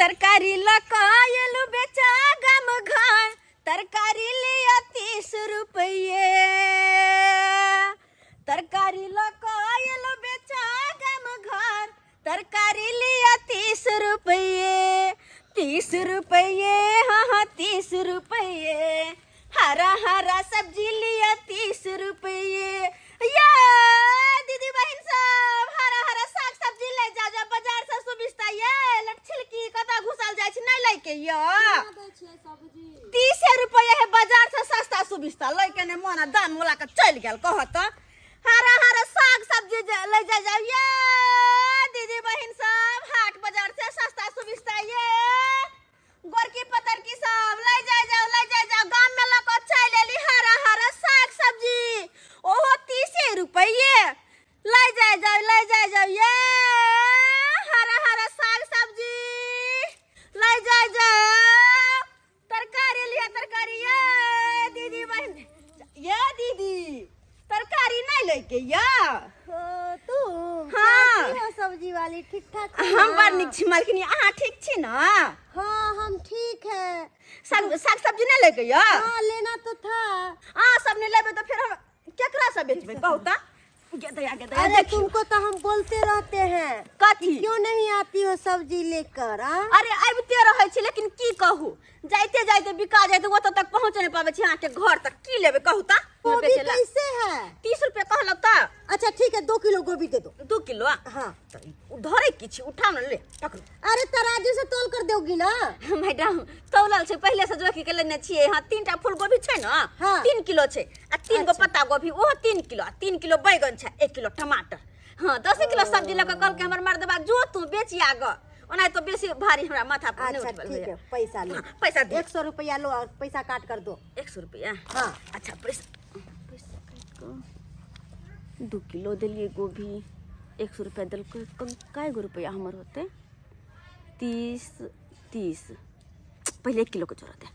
तरकारी लकायलू बेचा गम घर तरकारी लिया 30 रुपये तरकारी लकायलू बेचा गम घर तरकारी लिया 30 रुपये 30 रुपये हाँ 30 रुपये हरा हरा सब्जी लिया 30 रुपये या दीदी बहन सब हरा हरा साग सब्जी ले जा जा बाजार से सुबिस्ता ये छिलकी कता घुसल जाय छै नै लै के य 30 रुपये है बाजार से सस्ता सुबिस्ता लै के ने मोना दान मोला के चल गेल कहत हरा हरा साग सब्जी ले जा जा ये दीदी बहन सब हाट बाजार से सस्ता सुबिस्ता ये गोरकी पतर की सब ले जाओ गांव में लको चल एली हरा हरा साग सब्जी ओहो 30 रुपये ले जाओ ये हरा हरा साग सब्जी ले जाओ तरकारी लिया तरकारी ये दीदी बहन ये दीदी तरकारी नहीं लेके या तू हाँ सब्जी वाली ठीक ठाक हम बड़ निक छी मालकिनी अहाँ ठीक छी ना हाँ हम ठीक है साग सब्जी नहीं लेके या हाँ लेना तो था सब नहीं लेबे तो फिर हम केकरा से बेचबे कहू ता अरे तुमको तो हम बोलते रहते हैं कथी क्यों नहीं आती हो सब्जी लेकर अरे आबते रहे छी लेकिन की कहू जाते बिका जाते वो तक पहुंच नहीं पावे छी अहाँ के घर तक की लेबे कहू ता गोभी कैसे है 30 रुपया कहलक ता अच्छा ठीक है 2 किलो गोभी दे दो 2 किलो हाँ धरे की छी उठा न ले पकड़ अरे तराजू से तोल कर दोगी ना मैडम तौलल छै पहले से जोखी के लेने छिए हां 3टा फूल गोभी छै ना हाँ। 3 किलो छै आ 3 गो पत्ता गोभी ओहो 3 किलो 3 किलो बैगन छै 1 किलो टमाटर हां 10 किलो सब्जी लक कल के हमर मर्दबा जो तू बेची आग ओना तो बेसी भारी हमरा माथा पर नहीं उठबल ठीक है पैसा ले पैसा दे 100 रुपया लो और पैसा काट कर दो 100 रुपया हाँ अच्छा पैसा काट को 2 किलो देलिए गोभी 100 रुपया दल काय गो रुपया हमर होते 30 पहले 1 किलो के जरूरत है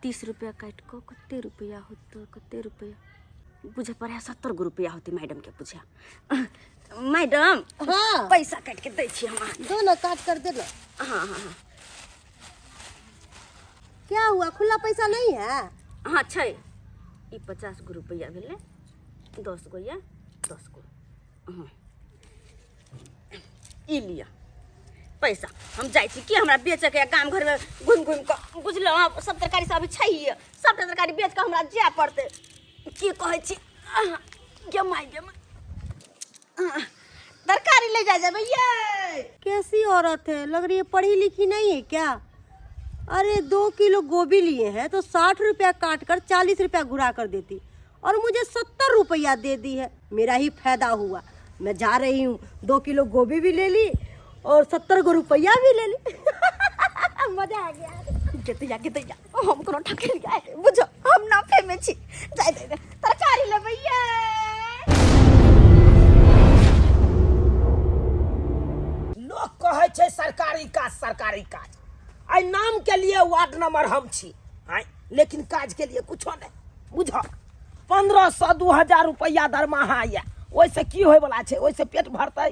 30 रुपया काट को कते रुपया होते कते रुपया बुझे पड़े 70 गो रुपया होते मैडम के बुझा मैडम हाँ पैसा काट के दै छी हम दो ना काट कर दे लो हाँ क्या हुआ खुला पैसा नहीं है हाँ छै ई 50 गो रुपया भेले 10 गो या 10 गो हाँ ई लिया पैसा हम जाय छी कि हमरा बेचे के गांव घर में घुम के बुझलो सब तरकारी सब छै सब तरकारी बेच के हमरा जाय पड़ते की कहै छी गे माय तरकारी ले जा जाबे ये कैसी औरत है लग रही है पढ़ी लिखी नहीं है क्या अरे 2 किलो गोभी लिए हैं तो 60 रुपया काट कर 40 रुपया घुरा कर देती और मुझे 70 रुपया दे दी है मेरा ही फायदा हुआ मैं जा रही हूँ 2 किलो गोभी भी ले ली और 70 गो रुपया भी ले ली मजा आ गया गे हम कोनो ठके लिया बुझो हम नाफे में छी जाय दे तरकारी ले भैया लोग कहे छै सरकारी काज आई नाम के लिए वार्ड नंबर हम छी आई लेकिन काज के लिए कुछो नहीं बुझो 1500 2000 रुपया दरमाहा या ओइसे की होय वाला छै ओइसे पेट भरतै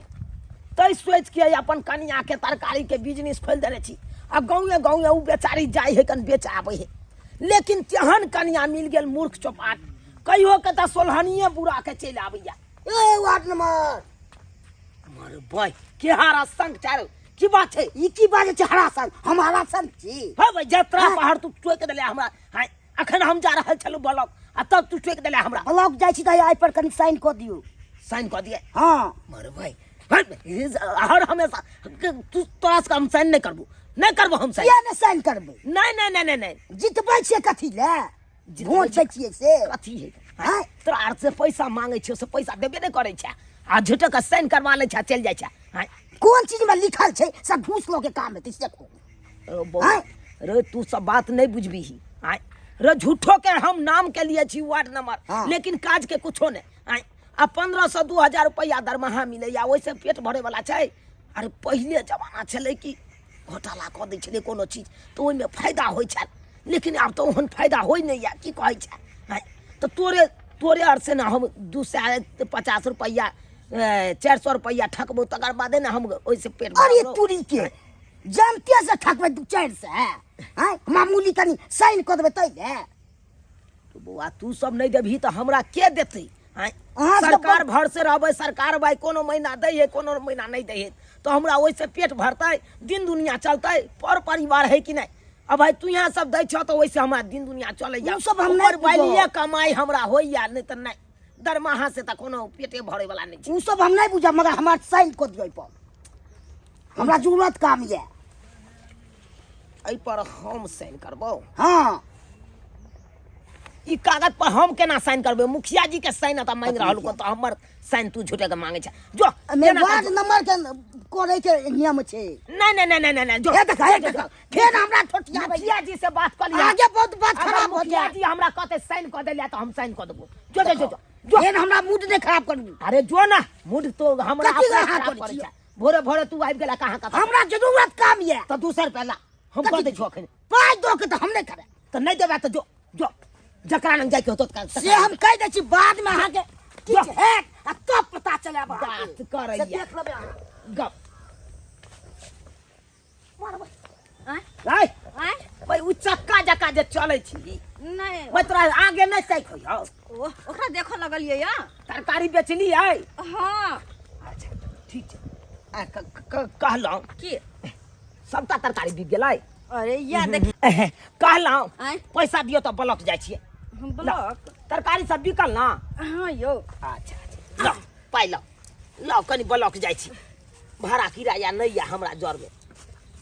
तै सोच के अपन कनिया के तरकारी के बिजनेस खोल देने छी आ गाँव उ बेचारी जाय है कन बेच आबै है लेकिन तेहन कनिया मिल गेल मूर्ख चौपाट कहियो के त सोलहनिए बुरा के चल आबैया ए वार्ड नंबर हमारे भाई के हारा संग चारो की बात है ई की बात छै हरा संग हमारा संग छी हे भाई जतरा पहाड़ तू टोक देले हमरा हां अखन हम जा रहल छलु ब्लॉक आ तब तू टोक देले हमरा ब्लॉक जाय छी त आई पर कनी साइन कर दियो साइन कर दिए हाँ मारे भाई हर हमेशा तू तोरा से हम साइन नहीं करबो हम साइन किया ने साइन करबे नहीं जितबै छियै कथी ले वोट छै छियै से कथी है हां तोरा आर से पैसा मांगे छै से पैसा देबे नहीं करे छै आ झूठे का साइन करवा ले छै चल जाय छै हां कौन चीज में लिखल छै सब घूस लो के काम है तिसे को रे तू सब बात नहीं बुझबी ही हां रे झूठो के हम नाम के लिए छी वार्ड नंबर लेकिन काज के कुछो नहीं हां आ 1500 2000 रुपया दरमाहा मिले या ओइसे पेट भरे वाला छै अरे पहले जमाना छले कि घोटाला क दै छले कोनो चीज तो ओइ में फायदा होय छै लेकिन अब तो ओहन फायदा होय नहीं या की कहै छै हां तो तोरे आर से ना हम 250 रुपया 400 रुपया ठकबो तकर बादे ना हम ओइसे पेट अरे तूरी के जानते से ठकबै 2-4 से हैं मामूली कनी साइन कर देबै तैले। तो बउआ तू सब नहीं देबही तो हमरा के देतै हैं? अहाँ सब सरकार भर से रहबै, सरकार भाई कोनो महीना दै है कोनो महीना नहीं दै है, तो हमरा ओइसे पेट भरतै, दिन दुनिया चलतै, पर परिवार है कि नहीं? अब भाई तू यहाँ सब दै छ तो वैसे हमरा दिन दुनिया चलै या। उ सब हम नहीं बैलिए कमाई हमरा होइया, नहीं तो नहीं दरमाहा से तो कोनो पेटे भरे वाला नहीं छै। उ सब हम नहीं बुझब, मगर हमार साइन कर दियो पर हमरा जरूरत काम ये। एहि पर हम साइन करबो? हाँ ई कागज पर हम केना साइन करबे? मुखिया जी के साइन त मांग रहल को, तो हमर साइन तू झूठे के मांगे छ। जो मैं केना वार्ड कर- नंबर के करे के नियम छे। नहीं नहीं नहीं नहीं नहीं जो हे देख फिर हमरा ठोटिया मुखिया जी से बात कर लिया। आगे बहुत बात अगर खराब हो मुखिया गया। जी हमरा कहते साइन कर देलिया तो हम साइन कर देबो। जो जो जो जो जो फिर हमरा मूड नहीं खराब कर दी। अरे जो ना मूड तो हमरा कथी अपना ला हाथ खराब करै करै छियै? छै। भोरे भोरे तू आबि गेला कहाँ कहाँ हमरा जरूरत काम ये। तो दूसर पहला हम कथी कर दे छो अखन। पाई दो के तो हम नहीं करे। तो नहीं देबा तो जो जो जकरा लंग जाय के होतो से हम कह दे छी बाद में अहाँ के ठीक है आ तब पता चले बात करैया। देख लेबे अहाँ। गप आँय? राय आँय? भाई उ चक्का जका जे चलै छी नहीं मैं तोरा आगे नहीं तक होइयो। ओकरा देखो लगलिए या। तरकारी बेचली है? हाँ अच्छा ठीक छै। आ कहलहुँ की? सबटा तरकारी बिक गेलै? अरे या देखी कहलहुँ आँय? पैसा दियो तो ब्लॉक जाइ छियै। हम ब्लॉक। तरकारी सब बिकल ना? हाँ यो। अच्छा अच्छा लो पाइ लो लो कनि ब्लॉक जाइ छी। भाड़ा किराया नहीं या हमरा जर में,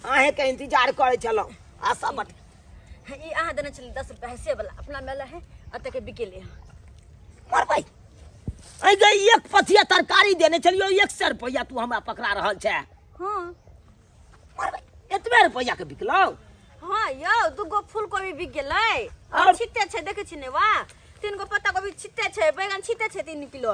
अहें के इंतजार करे छलहुँ। आशा बट ई अहाँ देने छली 10 रुपया है से वाला अपना मेला है अते के बिकेले। मर भाई ऐ गई एक पथिया तरकारी देने चलियो 100 रुपया तू हमरा पकड़ा रहल छै। हाँ मर भाई एतबे रुपया के बिकलौ? हाँ यो 2 गो फूलकोबी बिक गेलै और- और छिट्टे छै देखे छी ने वा 3 गो पत्ता गोभी छिट्टे छै, बैगन छिट्टे छै 3 किलो,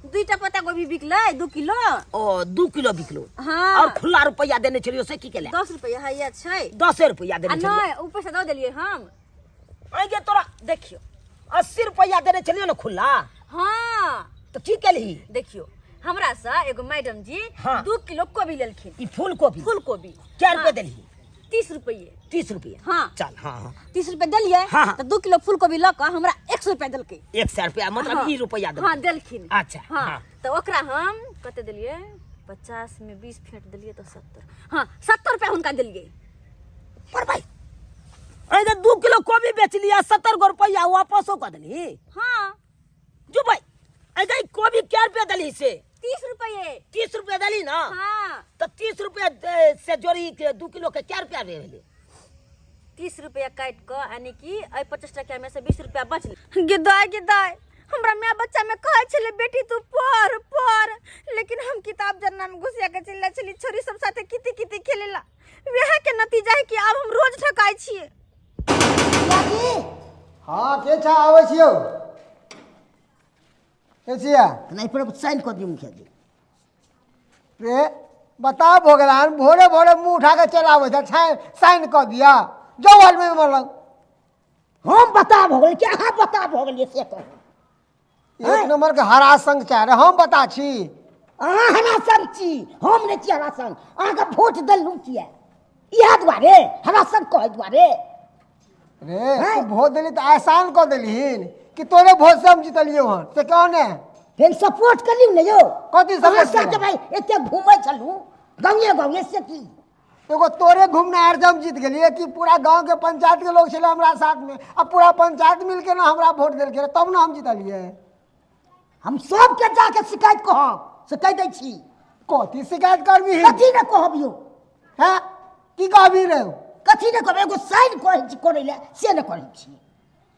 2टा पत्ता गोभी बिकलै 2 किलो। ओ 2 किलो बिकलो। हाँ और खुला रुपया देने चलियो से की केले? 10 रुपया है या छै 10 रुपया आ देने चलियो। नहीं ऊपर से दे देलिए हम। ऐ गे तोरा देखियो 80 रुपया देने चलियो ना खुला, हाँ तो की केलही? देखियो हमरा सा एगो मैडम जी हाँ। 2 किलो कोबी लेलखिन। ई फूल कोबी फूलकोबी क्या रुपया देलही? 30 रुपये। 30 रुपया? हाँ। चल हाँ हाँ 30 रुपया देलिए हाँ, हाँ। तो 2 किलो फूलकोबी लऽ कऽ हमरा 100 रुपया देलकै। 100 रुपया मतलब हाँ। ई रुपया दे। हाँ देलखिन। अच्छा, हाँ हाँ। तो ओकरा हम कते देलिए 50 में 20 फेंट देलिए तो 70। हाँ 70 रुपया हुनका देलिए। पर भाई ऐ गे 2 किलो कोबी बेच लिया 70 गो रुपया वापसो कर देली? हाँ जो भाई ऐ गे कोबी क्या रुपया देली से? 30 रुपये। 30 रुपया देली ना? हाँ तो 30 रुपया से जोड़ी के 2 किलो के क्या रुपया भेले? 30 रुपया काट कऽ यानी कि 50 टका में से 20 रुपया बचल। गिदाय गिदाय हमरा माय बच्चा में कहै छले बेटी तू पढ़ पढ़, लेकिन हम किताब जन्ना में घुसिया के चलि छली छोरी सब साथे किति किति खेलेला। वह के नतीजा है कि अब हम रोज ठकाई छिए। हाँ के छा आबै छियौ? के छिया? नहीं पर साइन कर दियो मुखिया जी। रे बता भोगलान भोरे भोरे मुंह उठा के चल आबै छ साइन कर दिया। जो वाल में मरल हम बता भोगल क्या हाँ बता भोगल ये से कहो। एक नंबर के हरा संग चाह रे हम बता छी। अहाँ हमरा संग छी, हम नहीं छी हमरा संग। अहाँ के वोट देलू किया? इहा दुआरे हमरा संग कहे दुआरे। रे तू वोट देली तो आसान कर देलीहिन कि तोरे वोट से हम जीतलियो हन से कौन है? फिर सपोर्ट करियो ने यो। कथी support अहाँ सब केलियै? के भाई एते घूमै छलू गाँवे गाँवे से की? एगो तोरे घूमने आर हम जीत गेलिए कि पूरा गांव के पंचायत के लोग छले हमरा साथ में, अब पूरा पंचायत मिल के ना हमरा वोट देलके तब ना हम जीतलिए। हम सब के जाके शिकायत कहब से कह दै छी। कथी शिकायत करबी? कथी ने कहबियो? हैं की कहबी रे? कथी ने कहब? एगो साइन कहै छी करै ले से ने करै छी।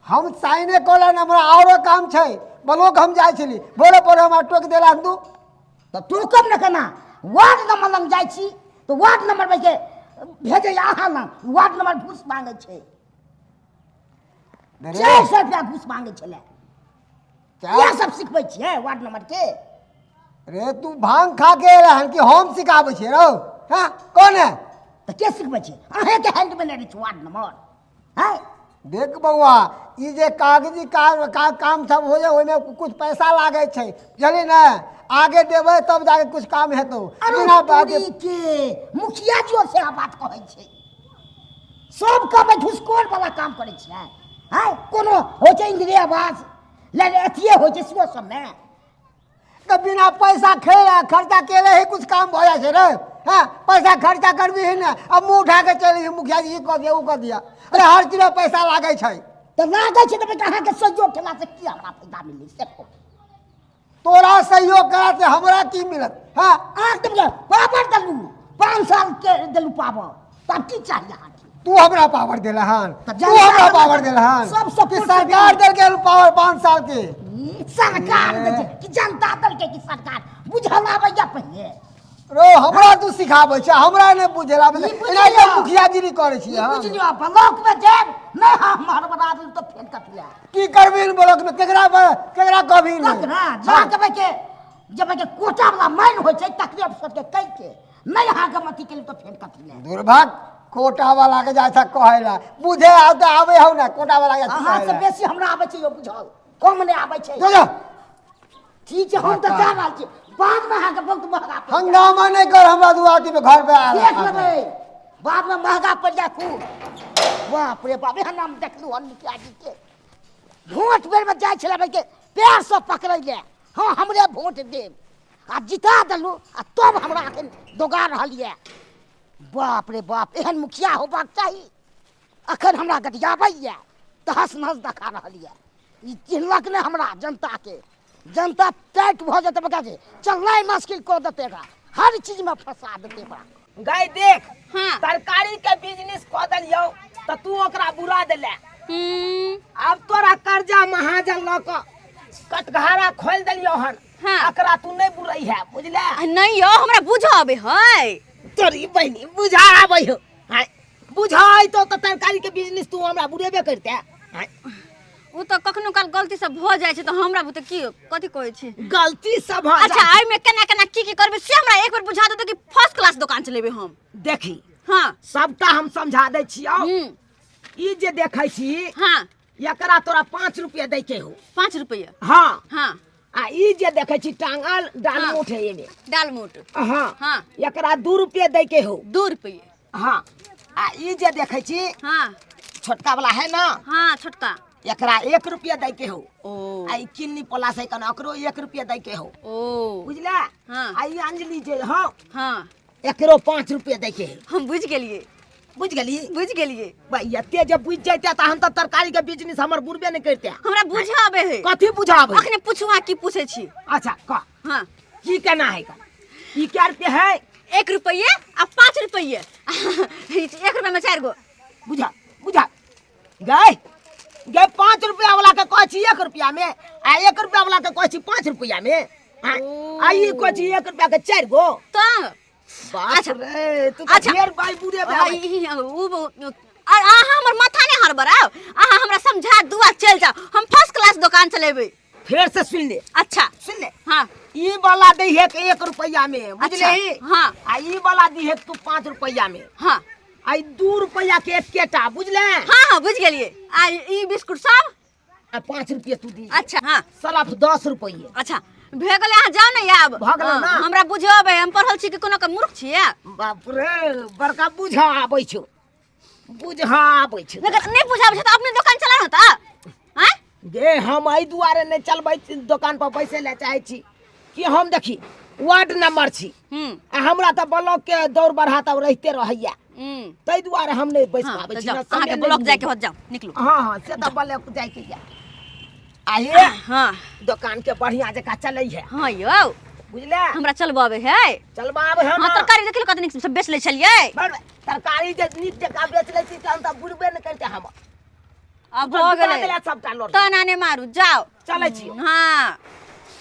हम साइने कलन हमरा औरो काम छै। ब्लॉक हम जाय छली भोरे भोरे हमरा टोक देला तू। तो तू कब न केना वार्ड नंबर लग जाइ छी तो वार्ड नंबर में के भेजे अहाँ लग वार्ड नंबर घूस मांगे छै। 400 रुपया घूस मांगे छले। क्या सब सिखबै छियै वार्ड नंबर के? रे तू भांग खा के रहन कि हम सिखाबै छियै रो? हैं कौन है? तो के सिखबै छी? अहे के हैंड में नहीं छै वार्ड नंबर। हैं देख बउआ ई जे कागजी काम सब हो जाए ओहिमे कुछ पैसा लागे छै बुझली ने आगे देबै तब जाके कुछ काम हेतौ अरे बिना बात तोरी के मुखिया जी से आ बात कहै छै सब काम घुसखोर वाला काम करै छै हैं कोनो हो छै इंदिरा आवास ले अथिए हो छै सेहो सब में तो बिना पैसा खर्चा केले ही कुछ काम हो जाए रे हाँ पैसा खर्चा करबी ही ना अब मुँह उठा के चली मुखिया जी कह दिया वो कह दिया अरे हर चीज में पैसा लागे छै तो लागे छै तो बेटा के सहयोग केला से की हमरा फायदा मिली से को तोरा सहयोग करा से हमरा की मिलत हाँ आंख तुम पावर दलू 5 साल के दलू पावर तब की चाहिए अहाँ तू हमरा पावर देला हन तो तू हमरा पावर देला हन सब सब कि सरकार दल के पावर 5 साल के सरकार दे छै कि जनता दल के कि सरकार बुझल आबैया पहिले रो हमरा तू सिखाबै छै हमरा ने बुझेला ई बुझियौ। एना के मुखिया गिरी करे छी हम बुझलियो ब्लॉक में जाब नहीं हमर बना दे तो फेन कटिया की करबी इन ब्लॉक में केकरा कहबी तक ना जा के जब के कोटा वाला माइन होय छै तकरे सबके कह के नहीं अहाँ के मती के लिए तो फेन कटिया दुर्भाग्य कोटा वाला के जाय था कहेला बुझे आते आवे हो ना कोटा वाला के अहाँ से बेसी हमरा आबै छै यो बुझल कम नहीं आबै छै जो जो ठीक छै हम तो जा रहल छी बाद में अहाँ के बहुत महंगा पड़ जायत। हंगामा नहीं कर हमरा दुआती पे घर पे आ देख लेबै बाद में महंगा पड़ जाए खूब बाप रे बाप एहन नाम देखलू हन मुखिया जी के वोट बेर में जाय छले भाई के पैर से पकड़ै ले हाँ हमरे वोट देब आ जिता देलू आ तब हमरा अखन दोगा रहल ये बाप रे बाप एहन मुखिया होबाक चाही अखन हमरा गटियाबै ये तहस नहस देखा रहल ये ई चिन्हलक ने हमरा जनता के जनता टाइट भ जेतै बका के चलनाइ मुश्किल कर देतेगा हर चीज में फंसा देते बा गाय देख हाँ। तरकारी के बिजनेस कऽ देलियौ तो तू ओकरा बुरा देले अब तोरा कर्जा महाजन ल क कटघारा खोल देलियौ हन हाँ। एकरा तू नहीं बुरई है बुझले नहीं यो हमरा बुझाबे है तोरी बहनी बुझा आबै हो हाय बुझाई तो तरकारी के बिजनेस तू हमरा बुरेबे करते हाय वो तो कखनो काल गलती से भ जाय छै तो हमरा बुते की कथि कहै छै गलती सब भ अच्छा आई में केना केना की करबे से हमरा एक बार बुझा दे कि फर्स्ट क्लास दुकान चलेबे हम देखी हां सबटा हम समझा दै छियौ ई जे देखै छी हां एकरा तोरा 5 रुपया दै के हो 5 रुपया हाँ हां आ ई जे देखै छी टांगल डालमोट है एमे डालमोट हाँ हाँ एकरा 2 रुपया दै के हो 2 रुपया हाँ आ ई जे देखै छी हां छोटका वाला है ना हां छोटका एकरा 1 रुपया दै के हो ओ आ ई किन्नी पोला से कन ओकरो 1 रुपया दै के हो ओ बुझले हाँ। आ ई अंजलि जे हाँ हां एकरो 5 रुपया दै के है हम बुझ गेलिए बुझ गेलिए भाई एते जब बुझ जैते त हम त तरकारी के बिजनेस हमर बुरबे नहीं करते हमरा बुझाबे है कथी बुझाबै अखने पूछुआ की पूछे छी अच्छा कह हां की केना है ई क्या रुपया है 1 रुपया आ 5 रुपया 1 रुपया में 4 गो बुझा बुझा गए गए 5 रुपया वाला के कहै छी 1 रुपया में आ 1 रुपया वाला के कहै छी 5 रुपया में आ ई कहै छी 1 रुपया के 4 गो तो बाप अच्छा। रे तू अच्छा। तो ढेर भाई बुरे भाई अहाँ हमर माथा नहीं हड़बड़ाओ अहाँ हमरा समझा दुआ चल जाओ हम फर्स्ट क्लास दुकान चलेबे फिर से सुन ले अच्छा सुन ले हाँ ई वाला दै है 1 रुपया में बुझले अच्छा, हाँ। आ ई वाला दी है तू 5 रुपया में हाँ आई 2 रुपया के एकेटा बुझले हाँ हाँ बुझ गेलिए आ ई बिस्कुट सब आ 5 रुपया तू दी अच्छा हाँ सरफ 10 रुपये अच्छा भे गेले अहाँ जाओ ने आब भऽ गेलै हाँ, ना। हमरा बुझाबे हम पढ़ल छी कि कोनो के मूर्ख छियै बाप रे बड़का बुझा आबै छौ बुझा आबै छौ लेकिन नहीं बुझाबे छै तो अपने दुकान चला होता हैं गे हम एहि दुआरे नहीं चलबै दुकान पर बैसे ले चाहे छी कि हम देखी वार्ड नंबर छी आ हमरा त ब्लॉक के दौड़ बढ़ा तब रहते रहैया ताहि दुआरे हम नहीं बैस हाँ पाबै तो छी जाओ ना, अहाँ के समय ब्लॉक नहीं जाके होत जाओ निकलो हाँ हाँ से तो ब्लॉक जाए के या आये हाँ दुकान के बढ़िया जगह चलै है हाँ यो बुझले हमरा चलबाबे है चलबा आब हम हाँ तरकारी देखिलो कतनी सब बेच ले छलिए तरकारी जे नीक जगह बेच लै छी तहन त बुढ़बे नहीं करते हम अब हो गेले सबटा लोड तना ने मारू जाओ चलै छी हाँ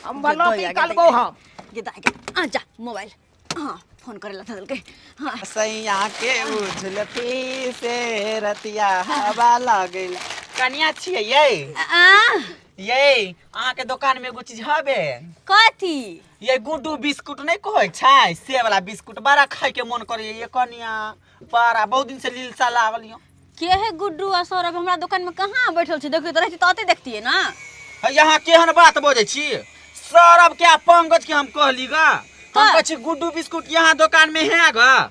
हम ब्लॉक निकालबो हम गेदा के आ जा मोबाइल हाँ फोन करेला था के हाँ सैया के उझलती से रतिया हवा लागल कनिया छियै ये अहाँ के दुकान में एगो चीज हबे कथी ये गुड्डू बिस्कुट नहीं कहै छै से वाला बिस्कुट बड़ा खाए के मन करे ये कनिया बड़ा बहुत दिन से लीलसा लागल यो के है गुड्डू आ सौरभ हमरा दुकान में कहाँ बैठल छी देखियो तो रहती तो आते देखतिए ना। यहाँ केहन बात बोझे छी? सौरभ के आ पंकज के हम कहली गा, हम हाँ। कह छी गुड्डू बिस्कुट यहाँ दुकान में है गा।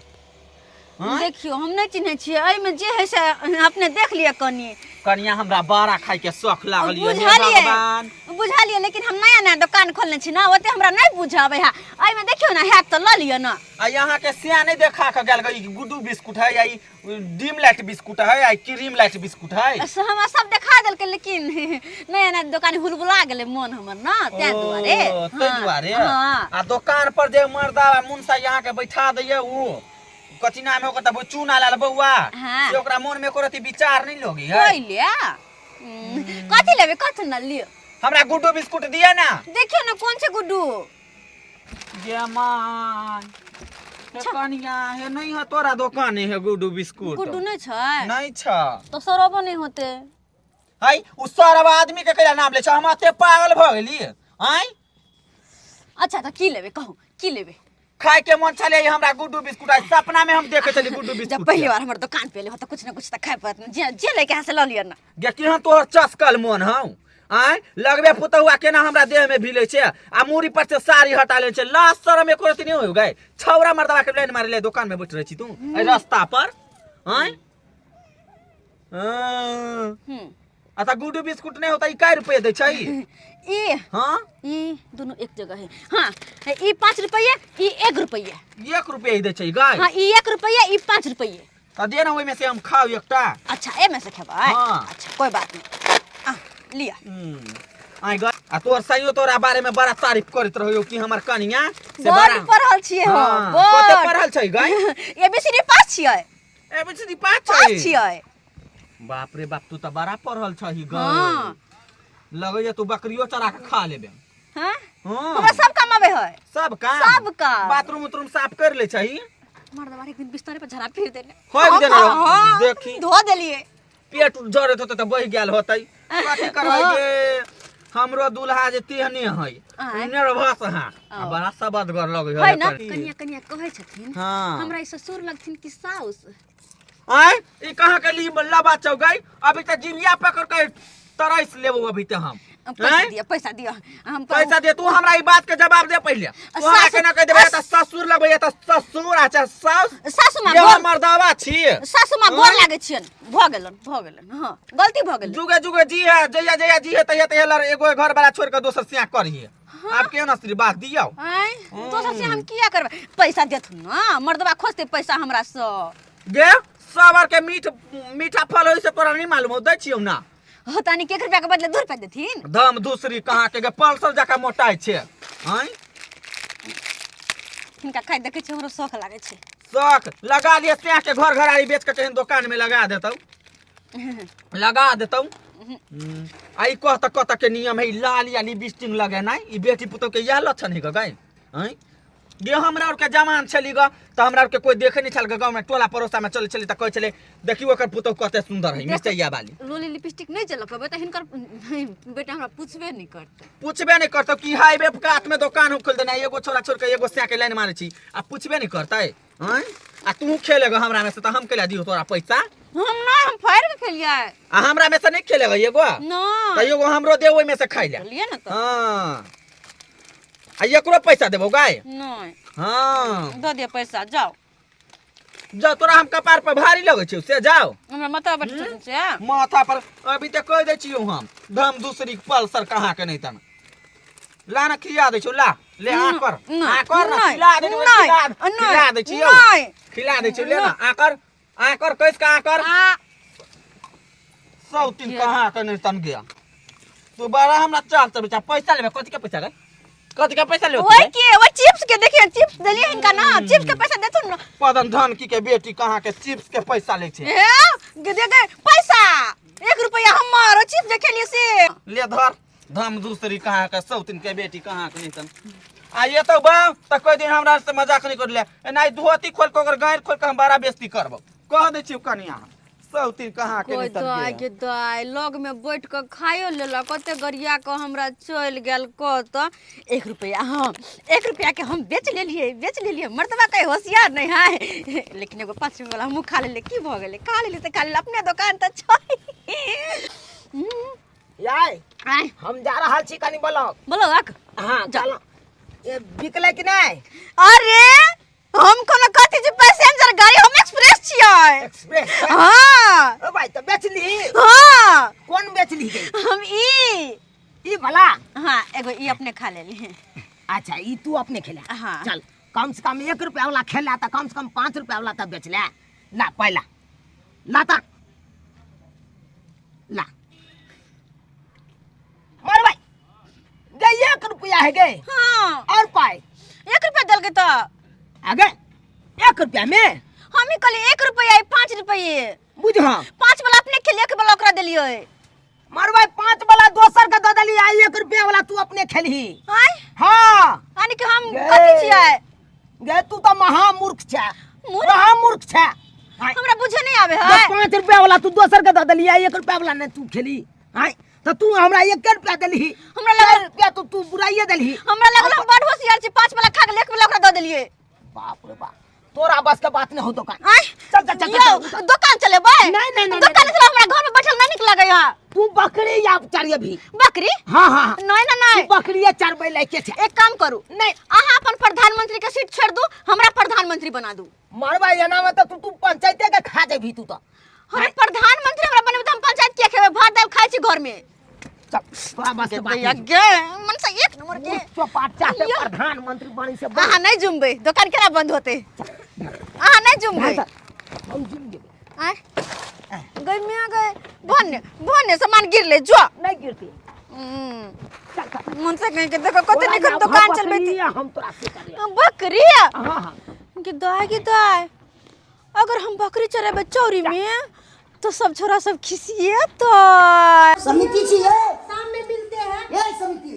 हाँ? देखियो हम नहीं चिन्हे छियै, एहि में जे है से अपने देख लिया कनी। कनिया हमरा बड़ा खाए के शौक लागल ये बुझलिए भगवान। बुझलिए, लेकिन हम नया नया दुकान खोलने छी ना, ओते हमरा नहीं बुझाबे है। एहि में देखियो ना हैत तो ल लियो ना। आ यहाँ के सियाने देखा के गेल गई गुड्डू बिस्कुट है, या डिम लाइट बिस्कुट है, या क्रीम लाइट बिस्कुट है। हमरा सब देखा देल के, लेकिन नया नया दुकान हुलबुला गेले मन हमर ना, तै दुआरे। ते दुआरे हाँ। आ दुकान पर जे मर्दा मुंसा यहाँ के बैठा दैये उ कथी नाम है ओकर, चूना लाल बउआ, हाँ। से ओकरा मन में कोरती विचार नहीं लोगी है। कोई लिया कथी लेबे कथी न लियो। हमरा गुड्डू बिस्कुट दिया ना। देखियो ना कौन से गुड्डू। ये मान कनिया है नहीं है, तोरा दुकान है गुड्डू बिस्कुट? गुड्डू नहीं छै नहीं छ तो सौरभ नहीं होते। हाय उ सारा आदमी के केला नाम ले छ, हम एते पागल भ गेली हाय। अच्छा तो की लेबे कहू की लेबे? खाए के मन चले हमरा गुड्डू बिस्कुट, आज सपना में हम देखे चली गुड्डू जब बिस्कुट। पहली बार हमर दुकान पे ले हो तो कुछ ना कुछ तो खाए पड़त, जे जे लेके यहाँ से ल लियो ना। गे केहन तोहर चस्कल मन हौ आय, लगबे पुतहुआ केना हमरा देह में भिले छे, आ मूड़ी पर से साड़ी हटा ले छे, लास्ट शरम एको रति नहीं हो गए। छौरा मर्दवा के लाइन मारे ले दुकान में बैठ रही छी तू ए रास्ता पर आय। आता गुड्डू बिस्कुट नहीं होता, ई कै रुपए दे छै? ई हां ई दोनों एक जगह है। हां ई 5 रुपया, ई 1 रुपया। 1 रुपए ही दे छै गाय। हां ई 1 रुपया, ई 5 रुपया। त दे ना ओइ में से हम खाओ एकटा। अच्छा ए में से खेबै? हाँ। अच्छा कोई बात नहीं, आ लिया। आय गाय आ तोर सहियो तोरा बारे में बड़ा तारीफ करत रहियो कि हमर कनिया से बड़ पढ़ल छियै हो। हाँ, बड़ कते पढ़ल छै गाय? ABCD पास छियै। ABCD पास पास छै? छियै। बाप रे बाप, तू त बड़ा पढ़ल छही गाय। हाँ। लगैया तू बकरियो चरा के खा लेबे। हां हाँ। हमरा सब काम आवे है। सब काम? सब काम। बाथरूम उथरूम साफ कर ले छही? मर्दवा एक दिन बिस्तर पे झरा फिर देले। होय देले हाँ, देखी धो देलिए। पेट जरत होते त बहि गेल होतै। कथी करबै गे, हमरो दूल्हा जे तेहने है आय। निर्भस हां, आ बड़ा सबदगर लगै है ना है। कनिया कनिया कहै छथिन हाँ। हमरा ई ससुर लगथिन कि साउस। आय ई कहाँ के ली लबा चौ गई, अभी तक जिविया पकड़ के तरस लेबो अभी तक हम। पैसा दिया हम पैसा दे, तू हमरा ई बात के जवाब दे पहले। तू हमरा के न कह देबे त ससुर लगबै त ससुर आ छ सास। सासु मां ये गोर हमर दावा छी। सासु मां गोर लागे छियन। भ गेलन हां गलती भ गेलन। जुगे जुगे जी है, जया जया जी है तहिया तहिया लर एगो घर वाला छोड़ के दोसर सिया करही। आप केहन आशीर्वाद दियौ? आय दोसर से हम किया करबे? पैसा देथुन ना, मर्दवा खोजते पैसा हमरा स। गे सबर के मीठा फल होई से तोरा नहीं मालूम हो, दै छियौ ना। होतानी 1 रुपया के बदले 2 रुपया देथिन। धम दूसरी कहाँ के गे पल्सर जका मोटाई छे हैं। हिनका खाइ देखे छै हमरो शौक लागे छै। शौक लगा लिए त्या के घर घरारी बेच के कहीं दुकान में लगा देतौ, लगा देतौ। आई कत के नियम है लाल या लिपस्टिक लगेनाइ, ई बेटी पुतौ के यह लक्षण है गाय हैं। गे हमरा और के जमान छली ग त हमरा और के कोई देखे नहीं छल, गांव में टोला पड़ोसा में चले चली त कहे चले देखियो ओकर पुतौ कते सुंदर है मिर्चैया वाली। लोली लिपस्टिक नहीं चलकबे त हिनकर बेटा हमरा पूछबे नहीं करते। पूछबे नहीं करतो कि हाईवे पे कात में दुकान हो खोल देना, एगो छोरा छोड़ के एगो सिया के लाइन मारे छी, आ पूछबे नहीं करतै हैं। आ तू खेलेगा हमरा में से त हम केला दियो तोरा पैसा? हम ना हम फायर के खेलिए। आ हमरा में से नहीं खेलेगा एगो? ना त एगो हमरो दे ओइ में से खाइ ले। लिए ना तो। हां आ एकरो पैसा देबो गाय? नहीं हां दो दे पैसा जाओ। जा तोरा हम कपार पर भारी लगै छै से जाओ। हमरा माथा पर छथिन से माथा पर अभी तक कह दे छियो हम, धम दूसरी पल्सर कहाँ के नहीं तन लाना खिला दे छो। ला ले आकर आकर ना खिला दे छो, खिला दे छियो, खिला दे छो। ले ना आकर आकर कैस का आकर सौतीन कहाँ के नहीं तन गया। तू बड़ा हमरा चाल से बेचा पैसा लेबे, कथि के पैसा गए, कथि के पैसा लेबे? ओए के वो चिप्स के देखिए, चिप्स देलिए इनका ना, चिप्स के पैसा देथुन ना। पदन धन की के बेटी कहाँ के चिप्स के पैसा ले छे? दे दे पैसा 1 रुपया हमर चिप्स देखे लिए से। ले धर धम दूसरी कहाँ के सौतीन के बेटी कहाँ के नहीं तन। आ ये तो बा त कोई दिन हमरा से मजाक नहीं कर ले, नहीं धोती खोल के ओकर गायर खोल के हम बड़ा बेइज्जती करबो। कह दे छी कनिया सौतीन कहाँ के कोई नहीं दाई तब के दाई लग में बैठ के खाइयो लेला कते गरिया के हमरा चल गेल कत 1 रुपया हम 1 रुपया के हम बेच लेलिए मर्दबा कहीं होशियार नहीं है लेकिन एगो 5 रुपया वाला हम खा ले की भ गेले खा ले त खा ले अपने दुकान त छै याय आय हम जा रहा छी कनी ब्लॉक। बोलो आक हाँ चलो ये बिकले कि नहीं अरे हम कोनो कथि जे पैसेंजर गाड़ी हम एक्सप्रेस छियै एक्सप्रेस हां ओ भाई तो बेच ली। हां कौन बेच ली गई हम ई भला। हां एगो ई अपने खा लेली अच्छा ई तू अपने खेला। हाँ। चल कम से कम 1 रुपया वाला खेला तो कम से कम 5 रुपया वाला तो बेच ले। ला पहला लाता ला मार भाई गई 1 रुपया है गए हां और पाए 1 रुपया दल के तो आगे 1 रुपया में हम ही कहली 1 रुपया 5 रुपये बुझ। हाँ 5 वाला अपने खेलिए के वाला ओकरा देलियो मार भाई 5 वाला दोसर का दे दली 1 रुपया वाला तू अपने खेलही। हाय हाँ यानी कि हम गे। कथि छियै गे तू तो महामूर्ख छे मूर्ख? महामूर्ख छे। हमरा बुझे नहीं आवे है 5 रुपया वाला तू दोसर के दे दली 1 रुपया वाला ने तू खेली। हां तो तू हमरा 1 रुपया देली हमरा लगल रुपया तू बुराइए देली। हमरा लगल हम बड़ होशियार छी 5 वाला खा के 1 वाला ओकरा दे देलिए बाप रे बाप तोरा बस के बात नहीं हो दुकान। आय चल चल चल यो चल। दुकान चले भाई नहीं दुकान से हमरा घर में बैठल नहीं निक लगे है तू बकरी या चरिए भी। बकरी हाँ हाँ नहीं ना नहीं तू बकरी चरबै लेके छे। एक काम करू नहीं अहाँ अपन प्रधानमंत्री के सीट छोड़ दू हमरा प्रधानमंत्री बना दू मारवा एना में तो तू पंचायते के खा जेबी तू तो। हमरा प्रधानमंत्री हमरा बने हम पंचायत के खेबे भात दाल खाइ छी घर में चल तोरा बस के बात भैया नहीं। गे मन से 1 नंबर के चौपाट चाहते यो। प्रधानमंत्री बनी से अहाँ नहीं जुमबे दुकान केना बंद होते अहाँ नहीं जुमबे हम जिम जेबे आय गई में गए भन्ने सामान गिर ले जो नहीं गिरती। चल चल मन से कहीं के देखो कते नहीं दुकान चलबे थी हम तोरा से करिए। बकरी हां हां कि दाय अगर हम बकरी चराबे चौरी में तो सब छोरा सब खिसिए तो समिति छी है शाम में मिलते हैं ये समिति।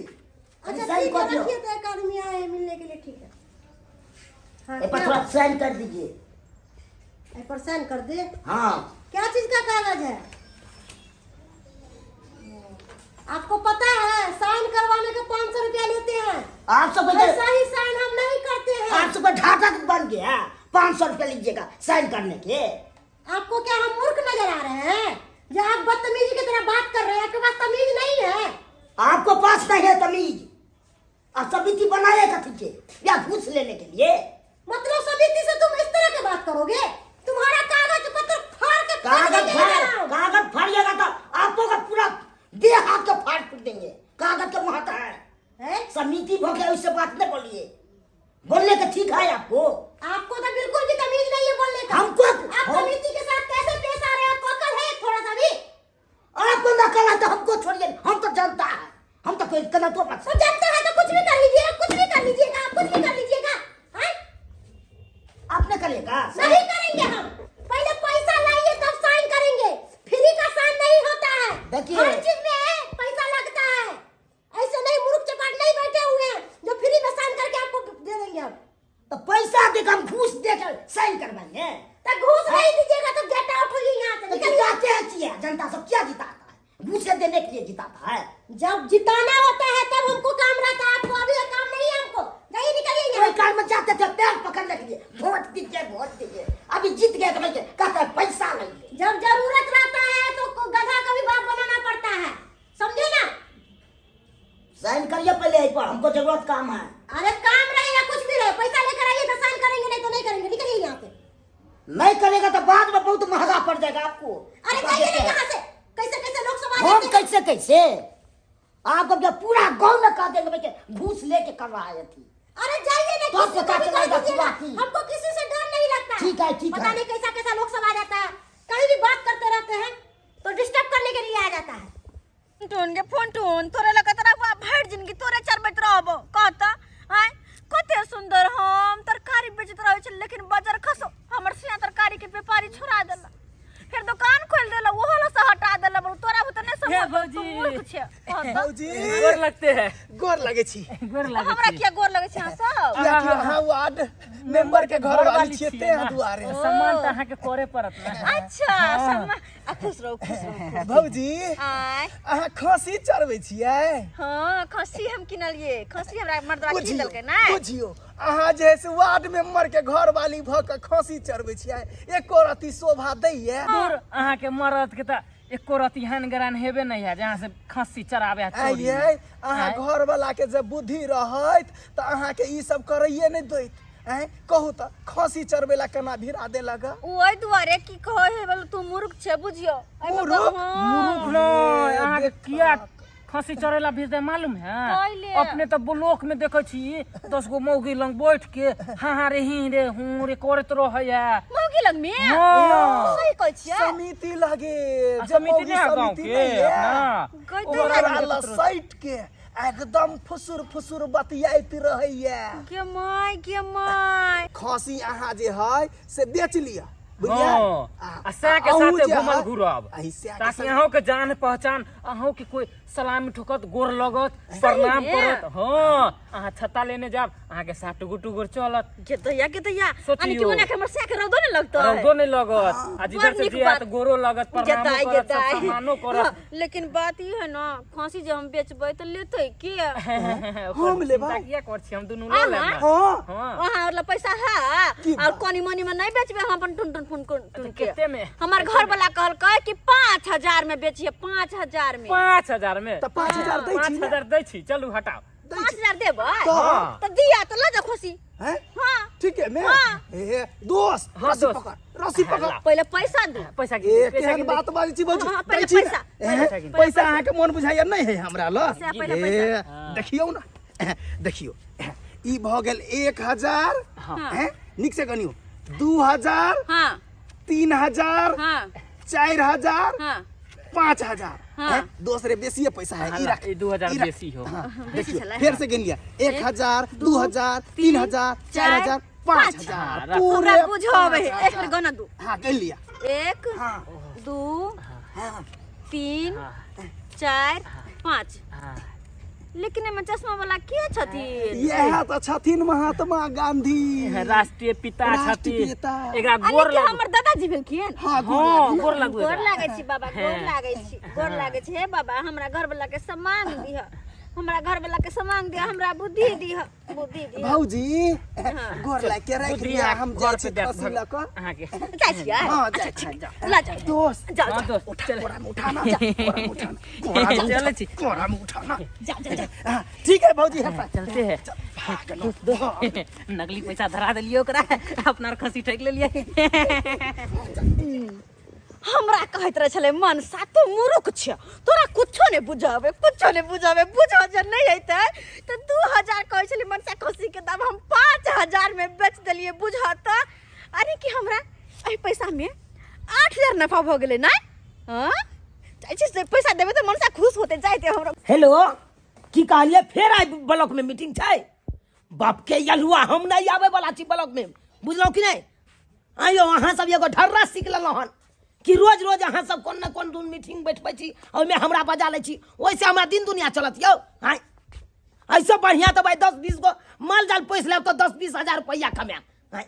अच्छा साइन ठीक कर है दो। रखिए तो एक आदमी आए हैं मिलने के लिए ठीक है हाँ, ए पर क्या थोड़ा साइन कर दीजिए। ए पर साइन कर दे हाँ क्या चीज का कागज है आपको पता है साइन करवाने का 500 रुपया लेते हैं आप सब ऐसा ही साइन हम नहीं करते हैं आप सब ढाका बन गया 500 रुपया लीजिएगा साइन करने के। आपको क्या हम मूर्ख नजर आ रहे हैं जो आप बदतमीजी की तरह बात कर रहे हैं आपके पास तमीज नहीं है आपको पास नहीं है तमीज। आप समिति बनाए कथी के या घूस लेने के लिए। मतलब समिति से तुम इस तरह की बात करोगे तुम्हारा कागज पत्र फाड़ के कागज फाड़िएगा तो आपको का पूरा देह हाथ के फाड़ फूट देंगे। कागज का महत्व है समिति भोगे उससे बात नहीं बोलिए। बोलने का ठीक है आपको तो बिल्कुल भी तमीज नहीं है बोलने का हमको आप समिति के साथ कैसे पेश आ रहे हैं आपको अकल है थोड़ा सा भी आपको नकल है तो हमको छोड़िए। हम तो जानता है हम तो कोई गलत हो वो जानते हैं तो कुछ भी कर लीजिएगा कुछ भी कर लीजिएगा आप कुछ भी कर लीजिएगा हैं? आपने करेगा नहीं करेंगे हम पहले पैसा लाइए तब साइन करेंगे फ्री का साइन नहीं होता है देखिए। हर चीज में पैसा लगता है ऐसे नहीं मूर्ख चपाट नहीं बैठे हुए हैं जो फ्री में साइन करके आपको दे देंगे हम तो पैसा देकर हम घूस देकर साइन करवाएंगे। तो घूस नहीं दीजिएगा तो गेट आउट होइए यहाँ से तो निकलिए। जिताते हैं चिया जनता सब क्या जिताता है घूसे देने के लिए जिताता है। जब जिताना होता है तब हमको काम रहता है आपको अभी काम नहीं है हमको नहीं निकलिए कोई यहाँ कार में जाते थे पैर पकड़ने के लिए वोट दीजिए अभी जीत गए तो भाई कहता है पैसा नहीं। जब जरूरत रहता है तो गधा का भी बाप बनाना पड़ता है समझे ना साइन करिए पहले इस पर हमको जरूरत काम है। अरे काम रहे या कुछ भी रहे पैसा लेकर आइए तो साइन करेंगे नहीं तो नहीं करेंगे निकलिए यहाँ से नहीं करेगा तो बाद में बहुत महंगा पड़ जाएगा आपको। अरे जाइए ना यहाँ से कैसे कैसे लोग सब आ हम जाते हैं कैसे कैसे आपको जब पूरा गांव में कह देंगे भाई घूस लेके कर रहा है थी। अरे जाइए ना तो किसी पता को भी चलेगा कह दीजिएगा। कि बात हमको किसी से डर नहीं लगता ठीक है, ठीक पता है। नहीं कैसा कैसा लोग सब आ जाता है कहीं भी बात करते रहते हैं तो डिस्टर्ब करने के लिए आ जाता है टोन के फोन टोन तोरे लगा तोरा भर जिंदगी तोरे चरबैत रहबो कहता आय कते सुंदर हम तरकारी बेचत रहै छै लेकिन बाजार खसो हमर सिया तरकारी के व्यापारी छोड़ा देला फिर दुकान खोल देला ओहो लो से हटा देला तोरा बुत ने सब भौजी। मूर्ख छै कहता भौजी गोर लगते हैं गोर लगे छी गोर लगे हमरा किया गोर लगे छै अहाँ सब हाँ वार्ड मेंबर के घर वाली छिए ते दुआरे सम्मान त अहाँ के करे पड़त ना। अच्छा खुश रहो खुश रहो। भौजी आय अहाँ खसी चढ़बै छियै? हाँ खस्सी हम किनलिए, खस्सी हमरा मर्दवा किन देलकै ना। बुझियो अहाँ जे से वार्ड मेंबर के घर वाली भ के खसी चढ़बै छियै एको रति शोभा दैये? दूर अहाँ के मरद के त एको रति हन गरान हेबे नहीं है जहाँ से खस्सी चराबे है चोरी में। आइए अहाँ घर वाला के जब बुद्धि रहत त अहाँ के ई सब करैये नहीं दैत। कहू त खसी चढ़बै ला केना भिड़ा दे लगा? ओइ दुआरे की कहै है बोल तू मूर्ख छे बुझियो। मूर्ख? मुरुख न अहाँ के किया खस्सी चरेला भेज दे मालूम है? कैले? अपने तो ब्लॉक में देखे छी 10 गो मौगी लंग बैठ के हाँ रे ही रे हूं रे करत रहै मौगी लग में हाँ। सही कहै छियै। समिति लगे समिति नहीं है गाँव के अपना ओकरा साइट के एकदम फुसुर फुसुर बतियाइत रहैया। के माय खसी अहाँ जे है से बेच लिया बुझलियै? हाँ। आ सै के साथे घुमल घुरब ऐसे ताकि अहों के जान पहचान अहों के कोई सलामी ठोकत गोर लगत प्रणाम में? करत। हाँ अहाँ छत्ता लेने जाब अहाँ के साथ टुगु गोर चलत के दैया सोचियो। अनि के मने के हमर से के रौदो नहीं लगतो है। रौदो नहीं लगत आ जिधर से नीक जिया बात। त गोरो लगत प्रणाम गेदाई करत सब गेदाई। सम्मानो करत। हाँ, लेकिन बात ई है ना फांसी जे हम बेचबै त लेतै के? हम लेबै। किया कर छी हम दुनु ले लेब ना। हाँ हां वहां वाला पैसा है और कोनी मनी में नहीं बेचबे हम अपन टुन टुन फुन टुन के। कितने में? हमार घर वाला कहलकै कि 5000 में बेचिए 5000 में। 5000 में त 5000 दै छी ना? 5000 दै छी चलू हटाओ। 5000 देबै हाँ। त दिया त ल जा खुशी। हैं? हाँ ठीक है मैं हाँ। दोस्त हाँ, रस्सी दोस्त। पकड़ रस्सी पकड़। पहिले पैसा दे। पैसा ए पैसा केहन बात बाजै छी बौजी? हाँ, दै पहिले छी ना? पैसा, हैं? पैसा अहाँ के मन बुझाइया नहीं है हमरा ल? पैसा, पहिले ए, देखियौ ना देखियो ई भ गेल 1000 हैं? निक से गनियो 2000 हां 3000 हां 4000 हां 5000 हाँ। हैं? दूसरे बेसी पैसा है ई रख ई 2000 ई रख। बेसी हो। हाँ, बेसी देखियो छलै, फिर हाँ। से गिन लिया 1000 2000 3000 4000 5000 हमरा पूरे बुझावे एक बेर गना दू। हाँ गिन लिया 1 हाँ 2 हाँ 3 4 5। हां लेकिन एमे चश्मा वाला के छथिन? यह तो छथिन महात्मा गांधी राष्ट्रीय पिता राष्ट्रीय छथि पिता। एकरा अरे गोर के लागू। हमर दादाजी भेलखिन? हाँ हाँ गोर लागू गोर एकरा। लागै छी बाबा गोर लागै छी गोर लागै छी। हे बाबा हमरा घर वाला के सम्मान दिह, हमरा घर वाला के सम्मान दिह, हमरा बुद्धि दिह बुद्धि दिह। भौजी गोर लाग के रख बुद्धि लिया अहाँ हम घर जाइ पे छी देख खसी लऽ कऽ। अहाँ के जाइ छियै? हाँ अच्छा जाइ छी ठीक ला जा दोस्त जाओ हाँ जाओ। दोस्त चल कोरा में उठाना जा कोरा में उठाना कोरा में चले छी। कोरा में उठाना जा जा जा। हाँ, ठीक है भौजी है चलते हैं। नकली पैसा धरा दिलियो ओकरा अपना खसी ठेक लेलिए। हमरा कहैत रहे छले मन सा तू मूर्ख छ, तोरा कुछो नहीं बुझावे बुझो जे नहीं हेतै त 2000 कहै छली मन सा खसी के दाम हम 5000 में बेच देलिए बुझा त। अरे कि हमरा एहि पैसा में 8000 नफा भ गेलै ना। हां जाइ छी पैसा देबे त मन सा खुश होते जाइते हमरा। हेलो की कहलिए फेर आई ब्लॉक में मीटिंग छै? बाप के यलुआ हम नहीं आवे वाला छी ब्लॉक में बुझलो कि नहीं? आइयो अहाँ सब एगो ढर्रा सीख लेलो हन कि रोज रोज अहाँ सब कोन न कोन दून मीटिंग बैठबै छी और में हमरा बजा ले छी ओइसे हमरा दिन दुनिया चलत यौ। हां ऐसे बढ़िया तो भाई 10-20 गो माल जाल पोस ले तो 10-20 हजार रुपया कमाए। हां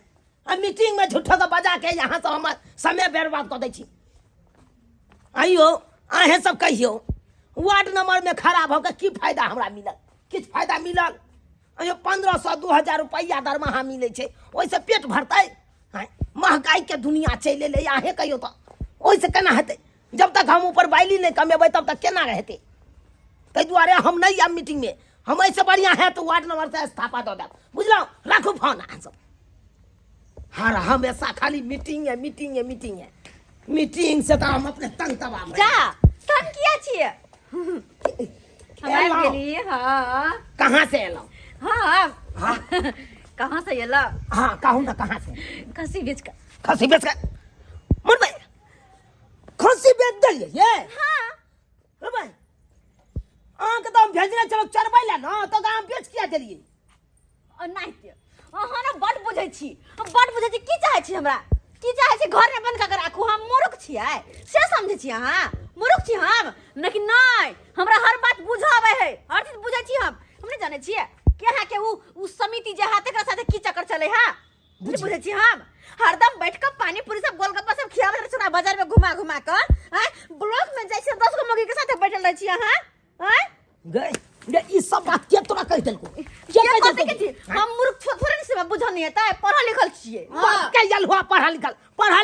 आ मीटिंग में झूठो के बजा के यहाँ सब हमर समय बर्बाद कर दै छी। आइयो अहें सब कहियो वार्ड नंबर में खड़ा भ के की फायदा हमरा मिलल? किछ फायदा मिलल? अयो 1500-2000 रुपया दरमाहा मिले छे ओइसे पेट भरतै? हां महंगाई के दुनिया चले ले आहे कहियो तो ओइसे केना हेतै? जब तक हम ऊपर बाइली नहीं कमेबै तब तक केना रहते? तै दुआरे हम नहीं आब मीटिंग में। हम ऐसे बढ़िया है तो वार्ड नंबर से स्थापना दो देब बुझलो। राखू फोन अहाँ सब। हर हमेशा खाली मीटिंग है मीटिंग है मीटिंग है मीटिंग से तो हम अपने तंग तबाह जा तन किया छिए? हम आबि गेली। हां कहाँ से एलो? हां कहां से एला? हाँ कहूँ ना कहाँ से? खसी बेच कर। खसी बेच कर मन भाई खसी बेच दिलिए ये? हां भाई आंख तो हम भेजने चलो चरबै ले ना तो गाम बेच किया देलिए? नहीं अहाँ ना बड बुझै छी, हम बड बुझै छी। की चाहै छी हमरा? की चाहै छी घर में बंद कर राखू? हम मूर्ख छियै से समझै छी अहाँ? मूर्ख छी हम? लेकिन नहीं हमरा हर बात बुझावे है, हर चीज बुझै छी हम नहीं जाने छियै कि अहाँ के उ समिति जे हाथ एकरा साथे की चक्कर चले है? बुझे छी हम हरदम बैठ के पानी पूरी सब गोलगप्पा सब खियावे रहे छोरा बाजार में घुमा घुमा के हैं ब्लॉक में जैसे 10 गो मुर्गी के साथ बैठल रह छी हां हैं गए ये ई सब बात के तोरा कह देलको क्या कहते के छी हम मूर्ख थोड़े नहीं से बुझल नहीं है पढ़ल लिखल छिए के यल हुआ पढ़ल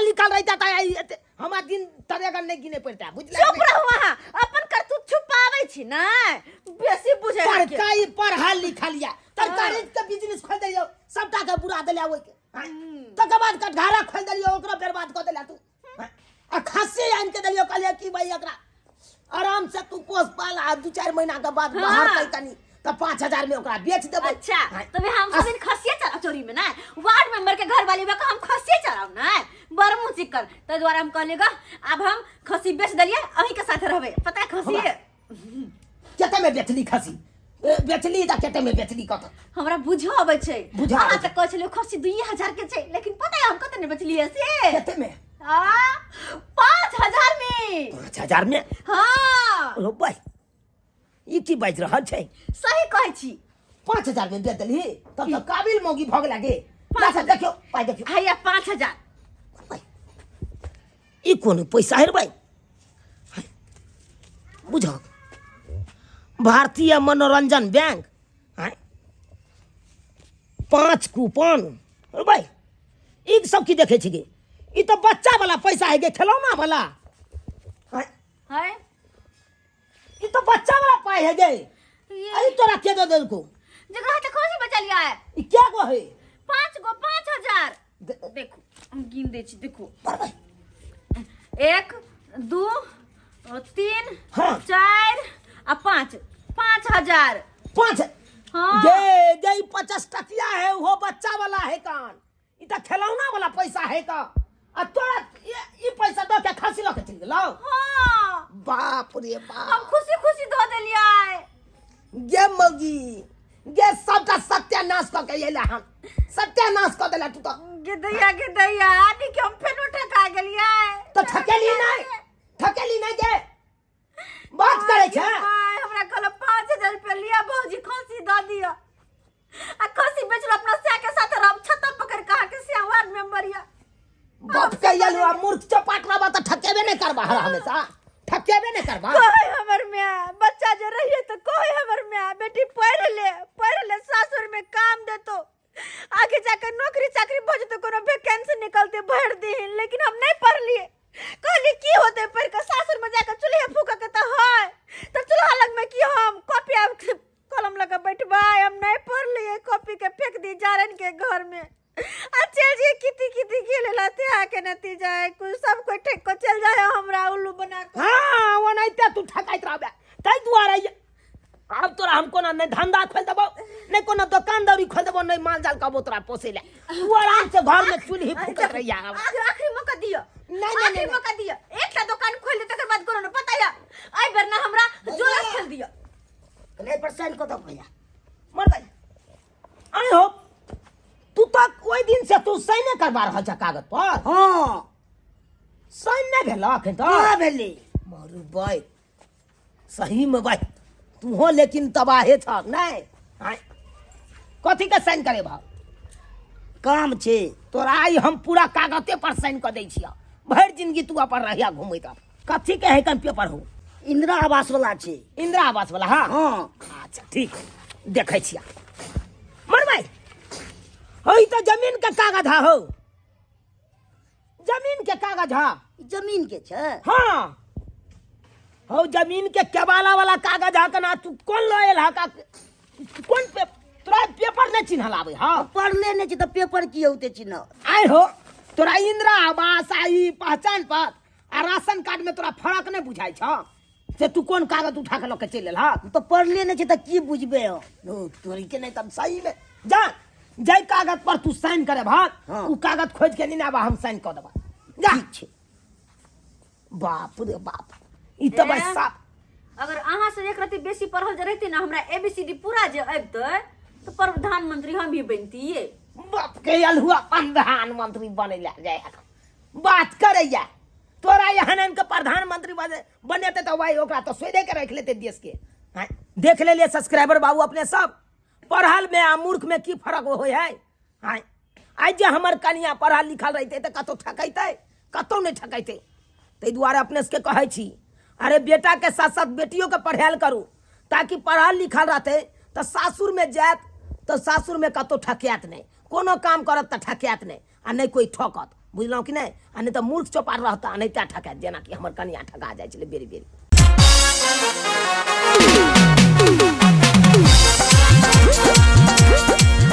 लिखल रहता त हमरा दिन तरेगा नहीं गिने पड़ता बुझले चुप रहो वहां अपन करतूत छुपावे छी ना बेसी बुझे पर काई पढ़ल लिखल या तरकारी के बिजनेस खोल दे सबटा के बुरा देला ओइ के तकर बाद कटघारा खोल देलियो ओकरा बर्बाद कर देला तू आ खस्सी आन के देलियो कहलियो कि भाई एकरा आराम से तू पोस पाल आ 2-4 महीना के बाद बाहर कई कनी त 5000 में ओकरा बेच देबो अच्छा तबे हम सब दिन खस्सिया चरा चोरी में ना वार्ड मेंबर के घर वाली बा हम खस्सिया चराव ना बर मुंह चिकन त द्वारा हम कहलेगा अब हम खस्सी बेच दलिए अही के साथ रहबे पता है खस्सी केते में बेचली खस्सी बेचली त केते में बेचली कत हमरा बुझो आबै छै अहाँ त कहै छलियो खस्सी 2000 के छै लेकिन पता है हम कते ने बेचलिए से केते में 5000 में 5000 में हां ओ भाई ई की बाज रहल छै सही कहै छी 5000 में दे देली तब तो काबिल मोगी भग लागे देखियो पाई देखियो हैया 5000 ई कोन पैसा है भाई बुझो भारतीय मनोरंजन बैंक है 5 कूपन भाई ई सब की देखे छी गे ई तो बच्चा वाला पैसा है गे खिलौना वाला है ई तो बच्चा वाला पाई है गे अरे तोरा के दे देलको जगह त खोजी बचा लिया है ई क्या गो है 5 गो 5000 देखो हम गिन दे छी देखो 1 2 3 हाँ। 4 आ 5 5000 5 हाँ गे गे 50 टकिया है वो बच्चा वाला है कान ई तो खिलौना वाला पैसा है का आ तोरा ई पैसा दो के खसी ल के चल गेलो हां बाप रे बाप हम खुशी खुशी दो देलिया गे मगी गे सबका सत्यानाश क के एला हम सत्यानाश क देला तू तो गिदैया आदि के हम फेनो ठका गेलिया तो ठकेली नहीं गे बात करे छ हमरा कहलो 5000 रुपया लिया भौजी खसी द दिया आ खसी बेचल अपना से के साथ राम छत्ता पकड़ कहा के से वार्ड मेंबरिया बाप के एलु मूर्ख चपाट रहा तो ठकेबे नहीं करबा हमेशा ठकेबे नहीं करबा कोई हमर में बच्चा जो रहिए तो कोई हमर में बेटी पढ़ ले सासुर में काम दे तो आगे जाकर नौकरी चाकरी भज तो कोनो वैकेंसी निकलते भर दी लेकिन हम नहीं पढ़ लिए कहली की होते पढ़ के सासुर में जाकर चूल्हे फूका के तो है तो चूल्हा लग में की हम कॉपी कलम लगा बैठवाए हम नहीं पढ़ लिए कॉपी के फेंक दी जारन के घर में अच्छा जी किती खेले लाते आके नतीजा है कुछ सब कोई ठेक को चल जाए हमरा उल्लू बना के हां वो नहीं ते तू ठकाइत रहबे तई दुआरे अब तोरा हम कोनो नहीं धंधा खोल देबो नहीं कोनो दुकानदारी खोल देबो नहीं माल जाल कबो तोरा पोसे ले तू आराम से घर में चूल्ही फूकत रहिया आखिरी मौका दियो नहीं आखिरी मौका दियो एकटा दुकान खोल दे तकर बाद कोनो न पता या आई बेर ना हमरा जोरस खोल दियो नहीं परसेंट को तो भैया मर भाई आई हो तू तक कोई दिन से तू साइन करवा रहल छ कागज पर हाँ साइन नहीं भेला अखन तो क्या भेली मारू भाई सही में भाई तू हो लेकिन तबाहे छ नहीं हां कथी के साइन करे भाव काम छे तोरा आई हम पूरा कागजे पर साइन कर दै छिया भर जिंदगी तू अपन रहिया घुमैत कथी के है कन पेपर हो इंदिरा आवास वाला छे इंदिरा आवास वाला हाँ हाँ अच्छा ठीक है देखे छिया मर भाई हई तो जमीन के कागज हो जमीन के कागज हा जमीन के छे हाँ हो जमीन के केवाला वाला कागज हा कना तू कौन लोयल हा का कौन पे तोरा पेपर नहीं चिन्हल आवे हाँ पढ़ले नहीं छे तो पेपर की होते चिन्ह आए हो तोरा इंदिरा आवास आई पहचान पत्र आ राशन कार्ड में तोरा फर्क नहीं बुझाई छ से तू कौन कागज उठा के लेके चल हा तो पढ़ले नहीं छे तो की बुझबे हो तोरी के नहीं तब सही में जा जय कागज पर तू साइन करे भाग हाँ। उ कागज खोज के नहीं आबा हम साइन कर देबा जा ठीक छे बाप रे बाप ई तो बस साफ अगर अहाँ से एक रति बेसी पढ़ल जे रहती ना हमरा एबीसीडी पूरा जे अबते तो प्रधानमंत्री हम ही बनती बाप के यल हुआ प्रधानमंत्री बने ले जाए बात करैया तोरा यहाँ के प्रधानमंत्री बनेते तो भाई ओकरा तो सोदे के रख लेते देश के हैं देख ले सब्सक्राइबर बाबू अपने सब पढ़ल में आ मूर्ख में की फर्क हो है हैं आई जे हमर कनिया पढ़ल लिखल रहते तो कतौ ठकैते, कतौ नहीं ठकैते। ताहि दुआरे अपने सबके कहै छी, अरे बेटा के साथ साथ बेटियों के पढ़ायल करू, ताकि पढ़ल लिखल रहते तो सासुर में जायत तो सासुर में कतौ ठकियात नहीं, कोनो काम करत तो ठकियात नहीं, आ नहीं कोई ठकत, बुझलहुँ कि नहीं। आ नहीं तो मूर्ख चौपार रहता, नहीं त्या ठकायत, जेना कि हमर कनिया ठका जाइ छलै बेरी बेरी।